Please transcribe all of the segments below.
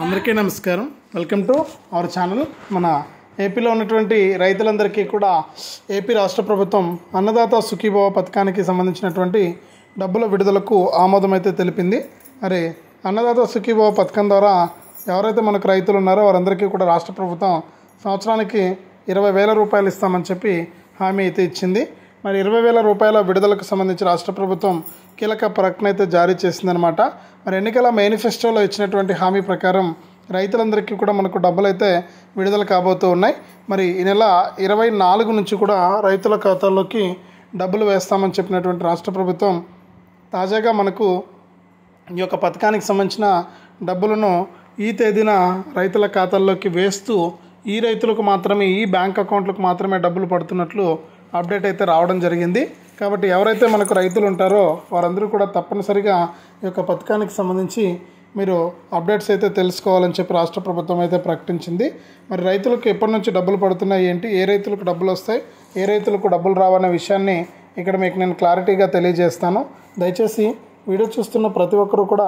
అందరికీ నమస్కారం. Welcome to our channel. మన ఏపీలో ఉన్నటువంటి రైతులందరికీ కూడా ఏపీ రాష్ట్ర ప్రభుత్వం అన్నదాత సుఖీభవ పథకానికి సంబంధించినటువంటి డబ్బుల విడుదలకు ఆమోదం అయితే తెలిపింది. మరి అన్నదాత సుఖీభవ పథకం ద్వారా ఎవరైతే మనకు రైతులు ఉన్నారో వారందరికీ కూడా రాష్ట్ర ప్రభుత్వం సంవత్సరానికి 20,000 రూపాయలు ఇస్తామని చెప్పి హామీ అయితే ఇచ్చింది. మరి 20,000 రూపాయల విడుదలకు సంబంధించి రాష్ట్ర ప్రభుత్వం కీలక ప్రకటన అయితే జారీ చేసిందనమాట. మరి ఎన్నికల మేనిఫెస్టోలో ఇచ్చినటువంటి హామీ ప్రకారం రైతులందరికీ కూడా మనకు డబ్బులు అయితే విడుదల కాబోతూ ఉన్నాయి. మరి ఈ నెల 24 నుంచి కూడా రైతుల ఖాతాల్లోకి డబ్బులు వేస్తామని చెప్పినటువంటి రాష్ట్ర ప్రభుత్వం తాజాగా మనకు ఈ యొక్క పథకానికి సంబంధించిన డబ్బులను ఈ తేదీన రైతుల ఖాతాల్లోకి వేస్తూ ఈ రైతులకు మాత్రమే, ఈ బ్యాంక్ అకౌంట్లకు మాత్రమే డబ్బులు పడుతున్నట్లు అప్డేట్ అయితే రావడం జరిగింది. కాబట్టి ఎవరైతే మనకు రైతులు ఉంటారో వారందరూ కూడా తప్పనిసరిగా ఈ యొక్క పథకానికి సంబంధించి మీరు అప్డేట్స్ అయితే తెలుసుకోవాలని చెప్పి రాష్ట్ర ప్రభుత్వం అయితే ప్రకటించింది. మరి రైతులకు ఎప్పటి నుంచి డబ్బులు పడుతున్నాయి ఏంటి, ఏ రైతులకు డబ్బులు వస్తాయి, ఏ రైతులకు డబ్బులు రావనే విషయాన్ని ఇక్కడ మీకు నేను క్లారిటీగా తెలియజేస్తాను. దయచేసి వీడియో చూస్తున్న ప్రతి ఒక్కరూ కూడా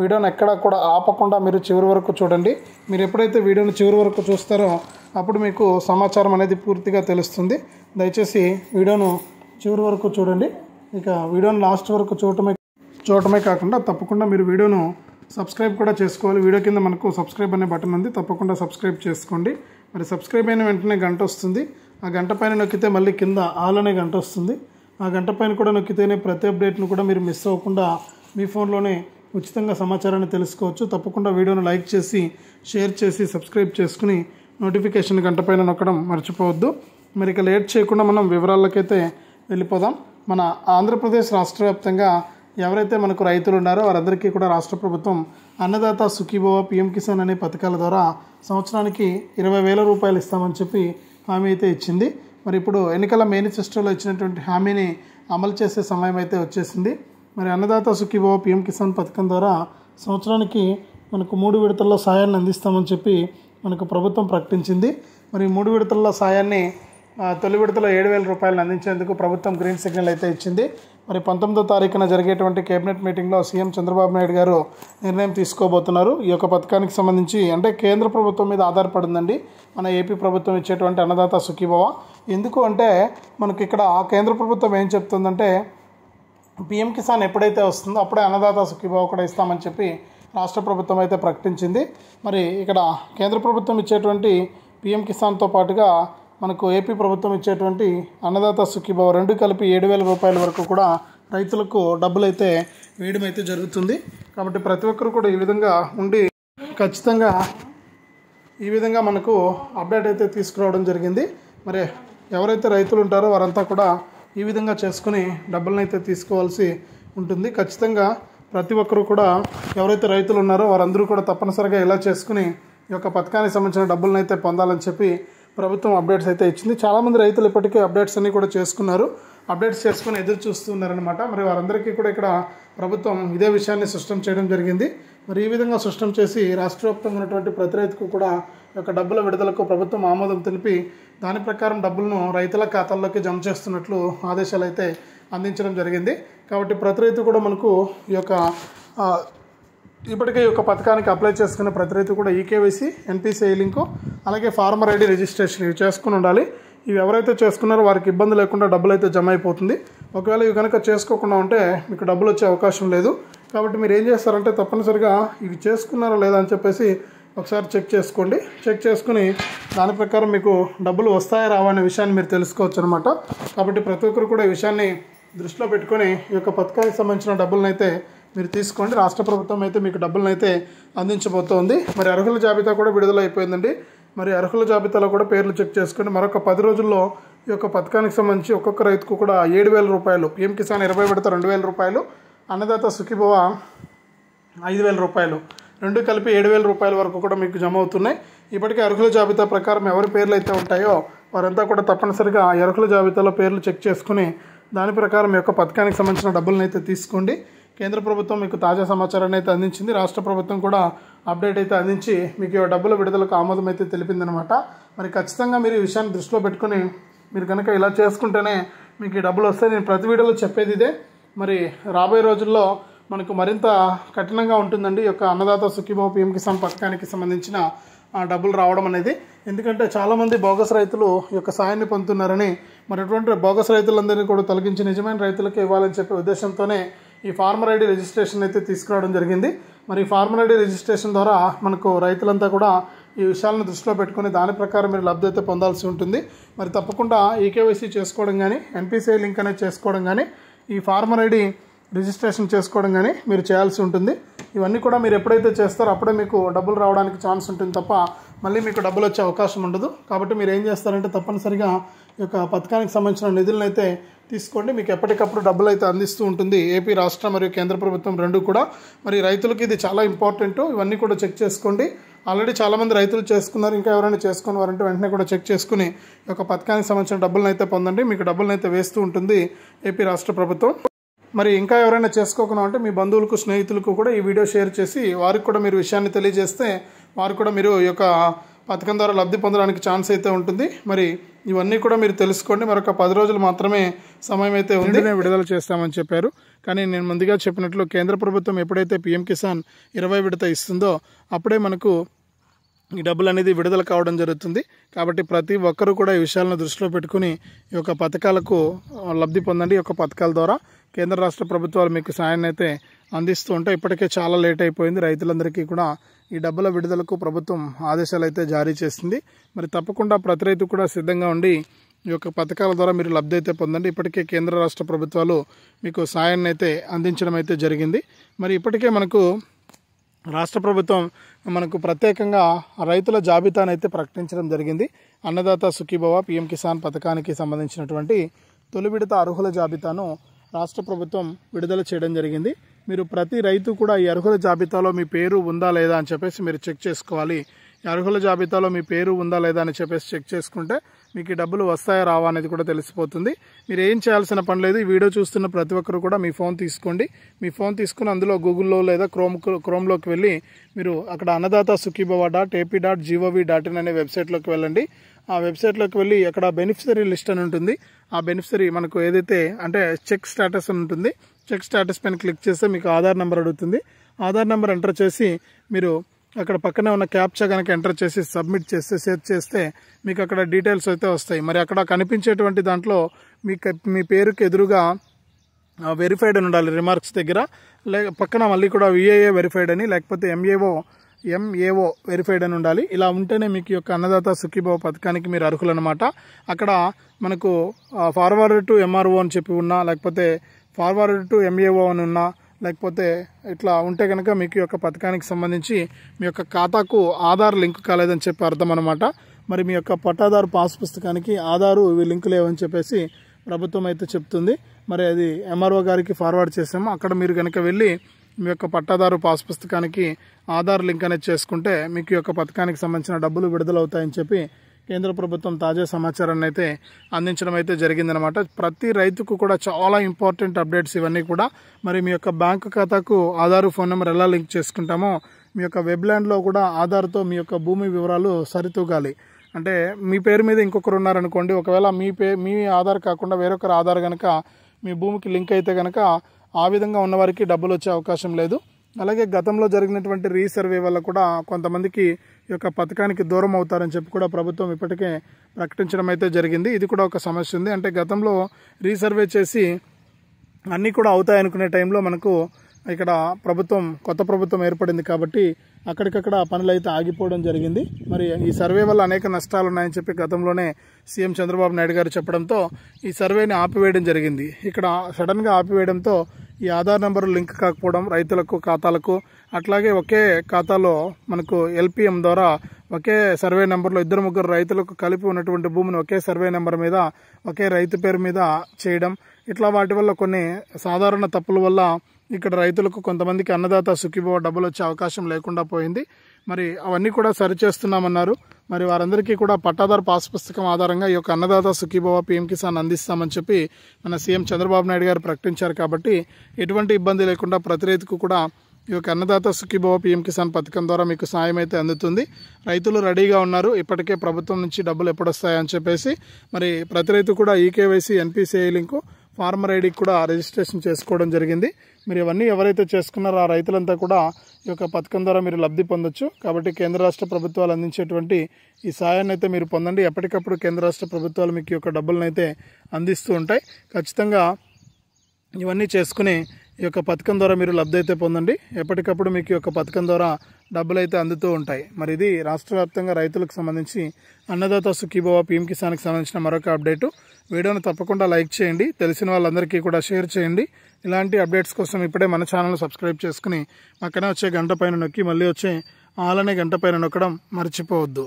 వీడియోని ఎక్కడా కూడా ఆపకుండా మీరు చివరి వరకు చూడండి. మీరు ఎప్పుడైతే వీడియోని చివరి వరకు చూస్తారో అప్పుడు మీకు సమాచారం అనేది పూర్తిగా తెలుస్తుంది. దయచేసి వీడియోను చివరి వరకు చూడండి. ఇక వీడియోని లాస్ట్ వరకు చూడటమే కాకుండా తప్పకుండా మీరు వీడియోను సబ్స్క్రైబ్ కూడా చేసుకోవాలి. వీడియో కింద మనకు సబ్స్క్రైబ్ అనే బటన్ ఉంది, తప్పకుండా సబ్స్క్రైబ్ చేసుకోండి. మరి సబ్స్క్రైబ్ అయిన వెంటనే గంట వస్తుంది. ఆ గంట పైన నొక్కితే మళ్ళీ కింద ఆల్ అనే గంట వస్తుంది. ఆ గంట పైన కూడా నొక్కితేనే ప్రతి అప్డేట్ను కూడా మీరు మిస్ అవ్వకుండా మీ ఫోన్లోనే ఉచితంగా సమాచారాన్ని తెలుసుకోవచ్చు. తప్పకుండా వీడియోను లైక్ చేసి, షేర్ చేసి, సబ్స్క్రైబ్ చేసుకుని నోటిఫికేషన్ గంట పైన నొక్కడం మర్చిపోవద్దు. మరి ఇక లేట్ చేయకుండా మనం వివరాలకైతే వెళ్ళిపోదాం. మన ఆంధ్రప్రదేశ్ రాష్ట్ర వ్యాప్తంగా ఎవరైతే మనకు రైతులు ఉన్నారో వారందరికీ కూడా రాష్ట్ర ప్రభుత్వం అన్నదాత సుఖీభవ, పిఎం కిసాన్ అనే పథకాల ద్వారా సంవత్సరానికి 20,000 రూపాయలు ఇస్తామని చెప్పి హామీ అయితే ఇచ్చింది. మరి ఇప్పుడు ఎన్నికల మేనిఫెస్టోలో ఇచ్చినటువంటి హామీని అమలు చేసే సమయం అయితే వచ్చేసింది. మరి అన్నదాత సుఖీభవ, పిఎం కిసాన్ పథకం ద్వారా సంవత్సరానికి మనకు 3 విడతల్లో సాయాన్ని అందిస్తామని చెప్పి మనకు ప్రభుత్వం ప్రకటించింది. మరి 3 విడతల్లో సాయాన్ని తొలి విడతలో 7,000 రూపాయలను అందించేందుకు ప్రభుత్వం గ్రీన్ సిగ్నల్ అయితే ఇచ్చింది. మరి 19వ తారీఖున జరిగేటువంటి కేబినెట్ మీటింగ్లో సీఎం చంద్రబాబు నాయుడు గారు నిర్ణయం తీసుకోబోతున్నారు. ఈ యొక్క పథకానికి సంబంధించి అంటే కేంద్ర ప్రభుత్వం మీద ఆధారపడిందండి మన ఏపీ ప్రభుత్వం ఇచ్చేటువంటి అన్నదాత సుఖీభవ. ఎందుకు అంటే మనకి ఇక్కడ కేంద్ర ప్రభుత్వం ఏం చెప్తుందంటే పిఎం కిసాన్ ఎప్పుడైతే వస్తుందో అప్పుడే అన్నదాత సుఖీభవ కూడా ఇస్తామని చెప్పి రాష్ట్ర ప్రభుత్వం అయితే ప్రకటించింది. మరి ఇక్కడ కేంద్ర ప్రభుత్వం ఇచ్చేటువంటి పిఎం కిసాన్తో పాటుగా మనకు ఏపీ ప్రభుత్వం ఇచ్చేటువంటి అన్నదాత సుఖీభవ రెండు కలిపి 7,000 రూపాయల వరకు కూడా రైతులకు డబ్బులు అయితే వేయడం అయితే జరుగుతుంది. కాబట్టి ప్రతి ఒక్కరు కూడా ఈ విధంగా ఉండి ఖచ్చితంగా ఈ విధంగా మనకు అప్డేట్ అయితే తీసుకురావడం జరిగింది. మరి ఎవరైతే రైతులు ఉంటారో వారంతా కూడా ఈ విధంగా చేసుకుని డబ్బులను అయితే తీసుకోవాల్సి ఉంటుంది. ఖచ్చితంగా ప్రతి ఒక్కరు కూడా ఎవరైతే రైతులు ఉన్నారో వారందరూ కూడా తప్పనిసరిగా ఇలా చేసుకుని ఈ యొక్క పథకానికి సంబంధించిన డబ్బులను అయితే పొందాలని చెప్పి ప్రభుత్వం అప్డేట్స్ అయితే ఇచ్చింది. చాలామంది రైతులు ఇప్పటికే అప్డేట్స్ అన్నీ కూడా చేసుకున్నారు, అప్డేట్స్ చేసుకుని ఎదురు చూస్తున్నారనమాట. మరి వారందరికీ కూడా ఇక్కడ ప్రభుత్వం ఇదే విషయాన్ని స్పష్టం చేయడం జరిగింది. మరి ఈ విధంగా స్పష్టం చేసి రాష్ట్ర వ్యాప్తంగా ఉన్నటువంటి ప్రతి రైతుకు కూడా ఈ యొక్క డబ్బుల విడుదలకు ప్రభుత్వం ఆమోదం తెలిపి దాని ప్రకారం డబ్బులను రైతుల ఖాతాల్లోకి జమ చేస్తున్నట్లు ఆదేశాలు అయితే అందించడం జరిగింది. కాబట్టి ప్రతి రైతు కూడా మనకు ఈ యొక్క ఇప్పటికే ఈ యొక్క పథకానికి అప్లై చేసుకున్న ప్రతి రైతు కూడా ఈకేవైసీ, ఎన్పిసిఐ లింకు, అలాగే ఫార్మర్ ఐడి రిజిస్ట్రేషన్ ఇవి చేసుకుని ఉండాలి. ఇవి ఎవరైతే చేసుకున్నారో వారికి ఇబ్బంది లేకుండా డబ్బులు అయితే జమ అయిపోతుంది. ఒకవేళ ఇవి కనుక చేసుకోకుండా ఉంటే మీకు డబ్బులు వచ్చే అవకాశం లేదు. కాబట్టి మీరు ఏం చేస్తారంటే తప్పనిసరిగా ఇవి చేసుకున్నారా లేదా అని చెప్పేసి ఒకసారి చెక్ చేసుకోండి. చెక్ చేసుకుని దాని ప్రకారం మీకు డబ్బులు వస్తాయా రావా అనే విషయాన్ని మీరు తెలుసుకోవచ్చు అనమాట. కాబట్టి ప్రతి ఒక్కరు కూడా ఈ విషయాన్ని దృష్టిలో పెట్టుకొని ఈ యొక్క పథకానికి సంబంధించిన డబ్బులను అయితే మీరు తీసుకోండి. రాష్ట్ర ప్రభుత్వం అయితే మీకు డబ్బులను అయితే అందించబోతోంది. మరి అర్హుల జాబితా కూడా విడుదల అయిపోయిందండి. మరి అర్హుల జాబితాలో కూడా పేర్లు చెక్ చేసుకుని మరొక 10 రోజుల్లో ఈ యొక్క పథకానికి సంబంధించి ఒక్కొక్క రైతుకు కూడా 7,000 రూపాయలు, పిఎం కిసాన్ 20 విడత 2,000 రూపాయలు, అన్నదాత సుఖీభవ 5,000 రూపాయలు, రెండు కలిపి 7,000 రూపాయల వరకు కూడా మీకు జమ అవుతున్నాయి. ఇప్పటికే అర్హుల జాబితా ప్రకారం ఎవరి పేర్లు అయితే ఉంటాయో వారంతా కూడా తప్పనిసరిగా అర్హుల జాబితాలో పేర్లు చెక్ చేసుకుని దాని ప్రకారం ఈ యొక్క పథకానికి సంబంధించిన డబ్బులను అయితే తీసుకోండి. కేంద్ర ప్రభుత్వం మీకు తాజా సమాచారాన్ని అయితే అందించింది. రాష్ట్ర ప్రభుత్వం కూడా అప్డేట్ అయితే అందించి మీకు డబ్బుల విడుదలకు ఆమోదం అయితే తెలిపిందనమాట. మరి ఖచ్చితంగా మీరు ఈ విషయాన్ని దృష్టిలో పెట్టుకుని మీరు కనుక ఇలా చేసుకుంటేనే మీకు ఈ డబ్బులు వస్తాయి. నేను ప్రతి వీడియోలో చెప్పేది ఇదే. మరి రాబోయే రోజుల్లో మనకు మరింత కఠినంగా ఉంటుందండి ఈ యొక్క అన్నదాత సుఖీభవ పీఎం కిసాన్ పథకానికి సంబంధించిన డబ్బులు రావడం అనేది. ఎందుకంటే చాలామంది బోగస్ రైతులు ఈ యొక్క సాయాన్ని పొందుతున్నారని, మరి అటువంటి బోగస్ రైతులందరినీ కూడా తొలగించి నిజమైన రైతులకే ఇవ్వాలని చెప్పే ఉద్దేశంతోనే ఈ ఫార్మర్ ఐడి రిజిస్ట్రేషన్ అయితే తీసుకురావడం జరిగింది. మరి ఫార్మర్ ఐడి రిజిస్ట్రేషన్ ద్వారా మనకు రైతులంతా కూడా ఈ విషయాలను దృష్టిలో పెట్టుకుని దాని ప్రకారం మీరు లబ్ధి అయితే పొందాల్సి ఉంటుంది. మరి తప్పకుండా ఈకేవైసీ చేసుకోవడం కానీ, ఎన్పిసిఐ లింక్ అనేది చేసుకోవడం కానీ, ఈ ఫార్మర్ ఐడి రిజిస్ట్రేషన్ చేసుకోవడం కానీ మీరు చేయాల్సి ఉంటుంది. ఇవన్నీ కూడా మీరు ఎప్పుడైతే చేస్తారో అప్పుడే మీకు డబ్బులు రావడానికి ఛాన్స్ ఉంటుంది తప్ప మళ్ళీ మీకు డబ్బులు వచ్చే అవకాశం ఉండదు. కాబట్టి మీరు ఏం చేస్తారంటే తప్పనిసరిగా ఈ యొక్క పథకానికి సంబంధించిన నిధులను అయితే తీసుకోండి. మీకు ఎప్పటికప్పుడు డబ్బులు అయితే అందిస్తూ ఉంటుంది ఏపీ రాష్ట్ర మరియు కేంద్ర ప్రభుత్వం రెండు కూడా. మరి రైతులకి ఇది చాలా ఇంపార్టెంట్. ఇవన్నీ కూడా చెక్ చేసుకోండి. ఆల్రెడీ చాలామంది రైతులు చేసుకున్నారు, ఇంకా ఎవరైనా చేసుకుని వారంటే వెంటనే కూడా చెక్ చేసుకుని ఈ యొక్క పథకానికి సంబంధించిన డబ్బులను అయితే పొందండి. మీకు డబ్బులను అయితే వేస్తూ ఉంటుంది ఏపీ రాష్ట్ర ప్రభుత్వం. మరి ఇంకా ఎవరైనా చేసుకోకుండా అంటే మీ బంధువులకు, స్నేహితులకు కూడా ఈ వీడియో షేర్ చేసి వారికి కూడా మీరు విషయాన్ని తెలియజేస్తే వారు కూడా మీరు ఈ యొక్క పథకం ద్వారా లబ్ధి పొందడానికి ఛాన్స్ అయితే ఉంటుంది. మరి ఇవన్నీ కూడా మీరు తెలుసుకోండి. మరొక 10 రోజులు మాత్రమే సమయం అయితే ఉంది, విడుదల చేస్తామని చెప్పారు. కానీ నేను ముందుగా చెప్పినట్లు కేంద్ర ప్రభుత్వం ఎప్పుడైతే పీఎం కిసాన్ 20 విడత ఇస్తుందో అప్పుడే మనకు ఈ డబ్బులు అనేది విడుదల కావడం జరుగుతుంది. కాబట్టి ప్రతి ఒక్కరూ కూడా ఈ విషయాలను దృష్టిలో పెట్టుకుని ఈ యొక్క పథకాలకు లబ్ధి పొందండి. ఈ యొక్క పథకాల ద్వారా కేంద్ర రాష్ట్ర ప్రభుత్వాలు మీకు సాయాన్ని అయితే అందిస్తూ ఉంటే ఇప్పటికే చాలా లేట్ అయిపోయింది. రైతులందరికీ కూడా ఈ డబ్బుల విడుదలకు ప్రభుత్వం ఆదేశాలు అయితే జారీ చేసింది. మరి తప్పకుండా ప్రతి రైతు కూడా సిద్ధంగా ఉండి ఈ యొక్క పథకాల ద్వారా మీరు లబ్ధి అయితే పొందండి. ఇప్పటికే కేంద్ర రాష్ట్ర ప్రభుత్వాలు మీకు సాయాన్ని అయితే అందించడం అయితే జరిగింది. మరి ఇప్పటికే మనకు రాష్ట్ర ప్రభుత్వం మనకు ప్రత్యేకంగా రైతుల జాబితాను అయితే ప్రకటించడం జరిగింది. అన్నదాత సుఖీభవ పీఎం కిసాన్ పథకానికి సంబంధించినటువంటి తొలి విడత అర్హుల జాబితాను రాష్ట్ర ప్రభుత్వం విడుదల చేయడం జరిగింది. మీరు ప్రతి రైతు కూడా ఈ అర్హుల జాబితాలో మీ పేరు ఉందా లేదా అని చెప్పేసి మీరు చెక్ చేసుకోవాలి. ఈ అర్హుల జాబితాలో మీ పేరు ఉందా లేదా అని చెప్పేసి చెక్ చేసుకుంటే మీకు ఈ డబ్బులు వస్తాయా రావా అనేది కూడా తెలిసిపోతుంది. మీరు ఏం చేయాల్సిన పని లేదు. ఈ వీడియో చూస్తున్న ప్రతి ఒక్కరు కూడా మీ ఫోన్ తీసుకోండి. మీ ఫోన్ తీసుకుని అందులో గూగుల్లో లేదా క్రోమ్లోకి వెళ్ళి మీరు అక్కడ అన్నదాత sukhibhava.ap.gov.in అనే వెబ్సైట్లోకి వెళ్ళండి. ఆ వెబ్సైట్లోకి వెళ్ళి అక్కడ బెనిఫిషరీ లిస్ట్ అని ఉంటుంది. ఆ బెనిఫిషరీ మనకు ఏదైతే అంటే చెక్ స్టేటస్ అని ఉంటుంది. చెక్ స్టేటస్ పైన క్లిక్ చేస్తే మీకు ఆధార్ నెంబర్ అడుగుతుంది. ఆధార్ నెంబర్ ఎంటర్ చేసి మీరు అక్కడ పక్కనే ఉన్న క్యాప్చా కనుక ఎంటర్ చేసి సబ్మిట్ చేస్తే సెర్చ్ చేస్తే మీకు అక్కడ డీటెయిల్స్ అయితే వస్తాయి. మరి అక్కడ కనిపించేటువంటి దాంట్లో మీ పేరుకి ఎదురుగా వెరిఫైడ్ అని ఉండాలి రిమార్క్స్ దగ్గర. పక్కన మళ్ళీ కూడా విఏఏ వెరిఫైడ్ అని, లేకపోతే ఎంఏఓ వెరిఫైడ్ అని ఉండాలి. ఇలా ఉంటేనే మీకు యొక్క అన్నదాత సుఖీభవ పథకానికి మీరు అర్హులు అనమాట. అక్కడ మనకు ఫార్వర్డ్ టు ఎంఆర్ఓ అని చెప్పి ఉన్నా, లేకపోతే ఫార్వర్డ్ టు ఎంఏఓ అని ఉన్నా, లేకపోతే ఇట్లా ఉంటే కనుక మీకు యొక్క పథకానికి సంబంధించి మీ యొక్క ఖాతాకు ఆధార్ లింక్ కాలేదని చెప్పి అర్థం అనమాట. మరి మీ యొక్క పట్టాదారు పాస్ పుస్తకానికి ఆధారు ఇవి లింక్ లేవని చెప్పేసి ప్రభుత్వం అయితే చెప్తుంది. మరి అది ఎంఆర్ఓ గారికి ఫార్వర్డ్ చేసాము. అక్కడ మీరు కనుక వెళ్ళి మీ యొక్క పట్టాదారు పాస్ పుస్తకానికి ఆధార్ లింక్ అనేది చేసుకుంటే మీకు యొక్క పథకానికి సంబంధించిన డబ్బులు విడుదలవుతాయని చెప్పి కేంద్ర ప్రభుత్వం తాజా సమాచారాన్ని అయితే అందించడం అయితే జరిగిందనమాట. ప్రతి రైతుకు కూడా చాలా ఇంపార్టెంట్ అప్డేట్స్ ఇవన్నీ కూడా. మరి మీ యొక్క బ్యాంకు ఖాతాకు ఆధార్ ఫోన్ నెంబర్ ఎలా లింక్ చేసుకుంటామో మీ యొక్క వెబ్లాండ్లో కూడా ఆధార్తో మీ యొక్క భూమి వివరాలు సరితూగాలి. అంటే మీ పేరు మీద ఇంకొకరు ఉన్నారనుకోండి, ఒకవేళ మీ ఆధార్ కాకుండా వేరొకరు ఆధార్ కనుక మీ భూమికి లింక్ అయితే కనుక ఆ విధంగా ఉన్నవారికి డబ్బులు వచ్చే అవకాశం లేదు. అలాగే గతంలో జరిగినటువంటి రీసర్వే వల్ల కూడా కొంతమందికి ఈ యొక్క పథకానికి దూరం అవుతారని చెప్పి కూడా ప్రభుత్వం ఇప్పటికే ప్రకటించడం అయితే జరిగింది. ఇది కూడా ఒక సమస్య ఉంది. అంటే గతంలో రీసర్వే చేసి అన్నీ కూడా అవుతాయి అనుకునే టైంలో మనకు ఇక్కడ కొత్త ప్రభుత్వం ఏర్పడింది కాబట్టి అక్కడికక్కడ పనులు అయితే ఆగిపోవడం జరిగింది. మరి ఈ సర్వే వల్ల అనేక నష్టాలు ఉన్నాయని చెప్పి గతంలోనే సీఎం చంద్రబాబు నాయుడు గారు చెప్పడంతో ఈ సర్వేని ఆపివేయడం జరిగింది. ఇక్కడ సడన్గా ఆపివేయడంతో ఈ ఆధార్ నెంబర్ లింక్ కాకపోవడం రైతులకు ఖాతాలకు, అట్లాగే ఒకే ఖాతాలో మనకు ఎల్పిఎం ద్వారా ఒకే సర్వే నెంబర్లో 2-3 రైతులకు కలిపి ఉన్నటువంటి భూమిని ఒకే సర్వే నెంబర్ మీద ఒకే రైతు పేరు మీద చేయడం, ఇట్లా వాటి వల్ల కొన్ని సాధారణ తప్పుల వల్ల ఇక్కడ రైతులకు కొంతమందికి అన్నదాత సుఖీభవ డబ్బులు వచ్చే అవకాశం లేకుండా పోయింది. మరి అవన్నీ కూడా సరిచేస్తున్నామన్నారు. మరి వారందరికీ కూడా పట్టాదారు పాస్ పుస్తకం ఆధారంగా ఈ యొక్క అన్నదాత సుఖీభవ పీఎం కిసాన్ అందిస్తామని చెప్పి మన సీఎం చంద్రబాబు నాయుడు గారు ప్రకటించారు. కాబట్టి ఎటువంటి ఇబ్బంది లేకుండా ప్రతి రైతుకు కూడా ఈ యొక్క అన్నదాత సుఖీభవ పీఎం కిసాన్ పథకం ద్వారా మీకు సాయం అయితే అందుతుంది. రైతులు రెడీగా ఉన్నారు. ఇప్పటికే ప్రభుత్వం నుంచి డబ్బులు ఎప్పుడు వస్తాయని చెప్పేసి మరి ప్రతి రైతు కూడా ఈకేవైసీ, ఎన్పిసిఐ లింకు, ఫార్మర్ ఐడికి కూడా రిజిస్ట్రేషన్ చేసుకోవడం జరిగింది. మీరు ఇవన్నీ ఎవరైతే చేసుకున్నారో ఆ రైతులంతా కూడా ఈ యొక్క పథకం ద్వారా మీరు లబ్ధి పొందొచ్చు. కాబట్టి కేంద్ర రాష్ట్ర ప్రభుత్వాలు అందించేటువంటి ఈ సాయాన్ని అయితే మీరు పొందండి. ఎప్పటికప్పుడు కేంద్ర రాష్ట్ర ప్రభుత్వాలు మీకు ఈ యొక్క డబ్బులను అయితే అందిస్తూ ఉంటాయి. ఖచ్చితంగా ఇవన్నీ చేసుకుని ఈ యొక్క పథకం ద్వారా మీరు లబ్ధి అయితే పొందండి. ఎప్పటికప్పుడు మీకు ఈ యొక్క పథకం ద్వారా డబ్బులు అయితే అందుతూ ఉంటాయి. మరి ఇది రాష్ట్ర వ్యాప్తంగా రైతులకు సంబంధించి అన్నదాత సుఖీభవ పీఎం కిసాన్కి సంబంధించిన మరొక అప్డేటు. వీడియోను తప్పకుండా లైక్ చేయండి, తెలిసిన వాళ్ళందరికీ కూడా షేర్ చేయండి. ఇలాంటి అప్డేట్స్ కోసం ఇప్పుడే మన ఛానల్ సబ్స్క్రైబ్ చేసుకుని పక్కనే వచ్చే గంట పైన నొక్కి మళ్ళీ వచ్చే ఆల్ అనే గంట పైన నొక్కడం మర్చిపోవద్దు.